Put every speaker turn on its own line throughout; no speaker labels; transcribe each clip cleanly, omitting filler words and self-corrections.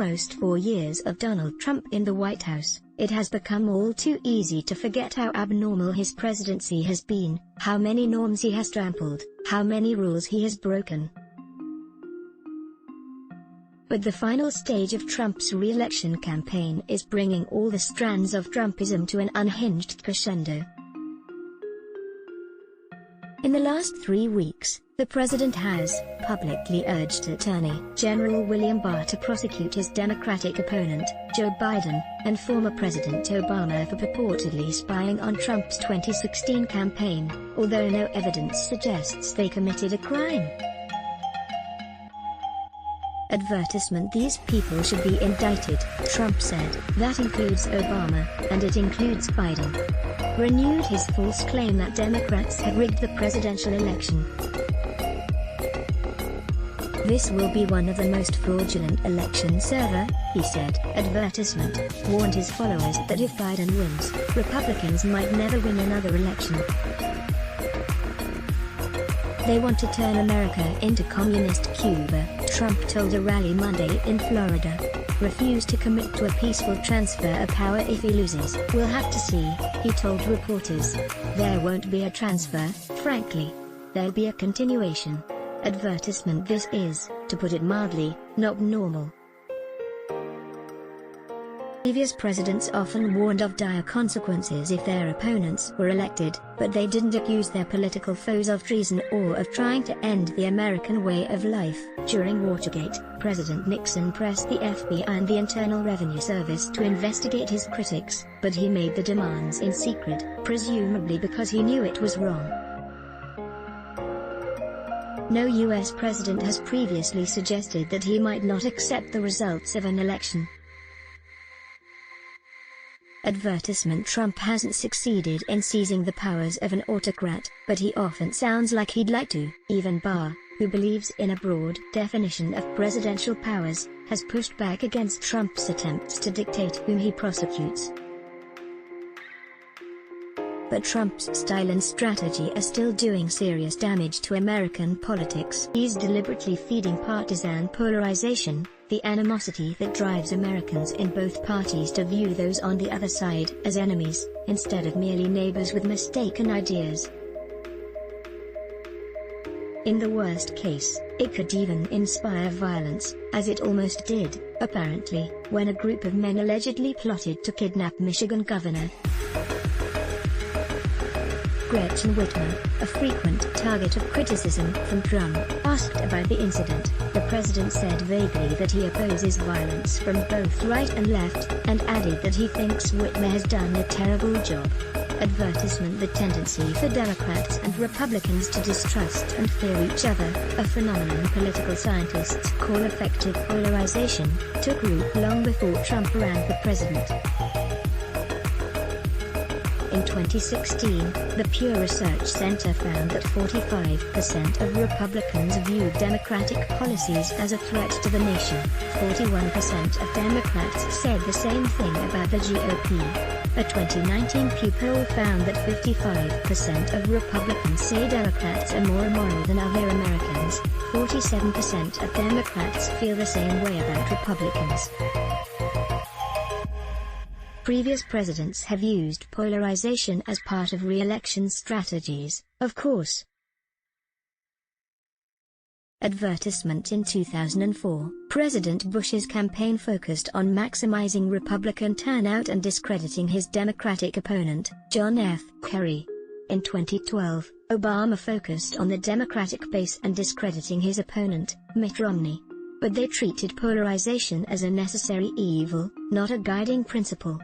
almost 4 years of Donald Trump in the White House, it has become all too easy to forget how abnormal his presidency has been, how many norms he has trampled, how many rules he has broken. But the final stage of Trump's re-election campaign is bringing all the strands of Trumpism to an unhinged crescendo. In the last 3 weeks, the president has publicly urged Attorney General William Barr to prosecute his Democratic opponent, Joe Biden, and former President Obama for purportedly spying on Trump's 2016 campaign, although no evidence suggests they committed a crime. Advertisement: these people should be indicted, Trump said. That includes Obama, and it includes Biden. Renewed his false claim that Democrats had rigged the presidential election. This will be one of the most fraudulent elections ever, he said. Advertisement warned his followers that if Biden wins, Republicans might never win another election. They want to turn America into communist Cuba, Trump told a rally Monday in Florida. Refuse to commit to a peaceful transfer of power if he loses. We'll have to see, he told reporters. There won't be a transfer, frankly. There'll be a continuation. Advertisement: this is, to put it mildly, not normal. Previous presidents often warned of dire consequences if their opponents were elected, but they didn't accuse their political foes of treason or of trying to end the American way of life. During Watergate, President Nixon pressed the FBI and the Internal Revenue Service to investigate his critics, but he made the demands in secret, presumably because he knew it was wrong. No U.S. president has previously suggested that he might not accept the results of an election. Advertisement: Trump hasn't succeeded in seizing the powers of an autocrat, but he often sounds like he'd like to. Even Barr, who believes in a broad definition of presidential powers, has pushed back against Trump's attempts to dictate whom he prosecutes. But Trump's style and strategy are still doing serious damage to American politics. He's deliberately feeding partisan polarization, the animosity that drives Americans in both parties to view those on the other side as enemies, instead of merely neighbors with mistaken ideas. In the worst case, it could even inspire violence, as it almost did, apparently, when a group of men allegedly plotted to kidnap Michigan Governor Gretchen Whitmer, a frequent target of criticism from Trump. Asked about the incident, the president said vaguely that he opposes violence from both right and left, and added that he thinks Whitmer has done a terrible job. Advertisement: the tendency for Democrats and Republicans to distrust and fear each other, a phenomenon political scientists call affective polarization, took root long before Trump ran for president. In 2016, the Pew Research Center found that 45% of Republicans viewed Democratic policies as a threat to the nation. 41% of Democrats said the same thing about the GOP. A 2019 Pew poll found that 55% of Republicans say Democrats are more immoral than other Americans. 47% of Democrats feel the same way about Republicans. Previous presidents have used polarization as part of re-election strategies, of course. Advertisement: in 2004, President Bush's campaign focused on maximizing Republican turnout and discrediting his Democratic opponent, John F. Kerry. In 2012, Obama focused on the Democratic base and discrediting his opponent, Mitt Romney. But they treated polarization as a necessary evil, not a guiding principle.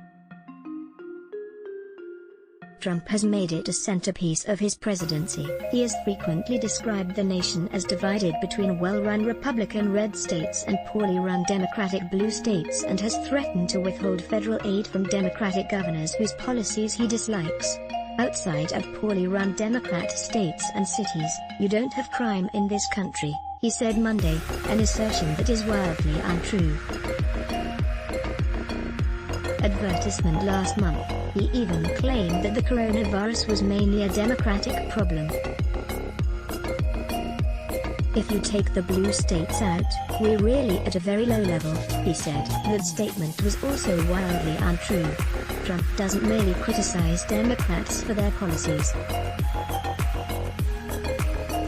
Trump has made it a centerpiece of his presidency. He has frequently described the nation as divided between well-run Republican red states and poorly run Democratic blue states, and has threatened to withhold federal aid from Democratic governors whose policies he dislikes. Outside of poorly run Democrat states and cities, you don't have crime in this country, he said Monday, an assertion that is wildly untrue. Advertisement: last month, he even claimed that the coronavirus was mainly a Democratic problem. If you take the blue states out, we're really at a very low level, he said. That statement was also wildly untrue. Trump doesn't merely criticize Democrats for their policies.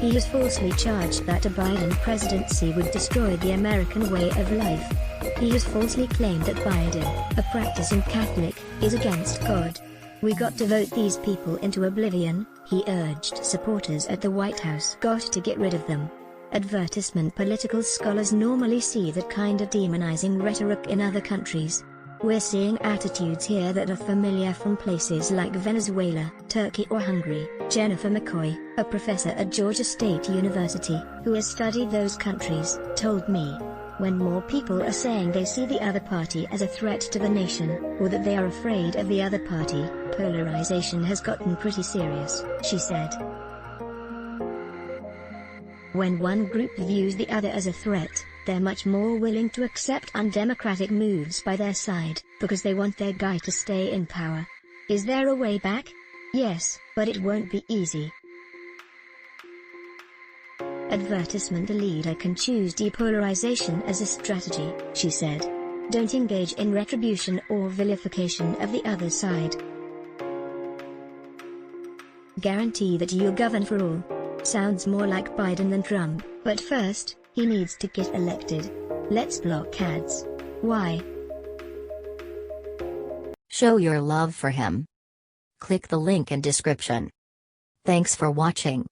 He has falsely charged that a Biden presidency would destroy the American way of life. He has falsely claimed that Biden, a practicing Catholic, is against God. We got to vote these people into oblivion, he urged supporters at the White House. Got to get rid of them. Advertisement political scholars normally see that kind of demonizing rhetoric in other countries. We're seeing attitudes here that are familiar from places like Venezuela, Turkey or Hungary. Jennifer McCoy, a professor at Georgia State University, who has studied those countries, told me. When more people are saying they see the other party as a threat to the nation, or that they are afraid of the other party, polarization has gotten pretty serious, she said. When one group views the other as a threat, they're much more willing to accept undemocratic moves by their side, because they want their guy to stay in power. Is there a way back? Yes, but it won't be easy. Advertisement leader can choose depolarization as a strategy, she said. Don't engage in retribution or vilification of the other side. Guarantee that you'll govern for all. Sounds more like Biden than Trump, but first, he needs to get elected. Let's block ads. Why?
Show your love for him. Click the link in description. Thanks for watching.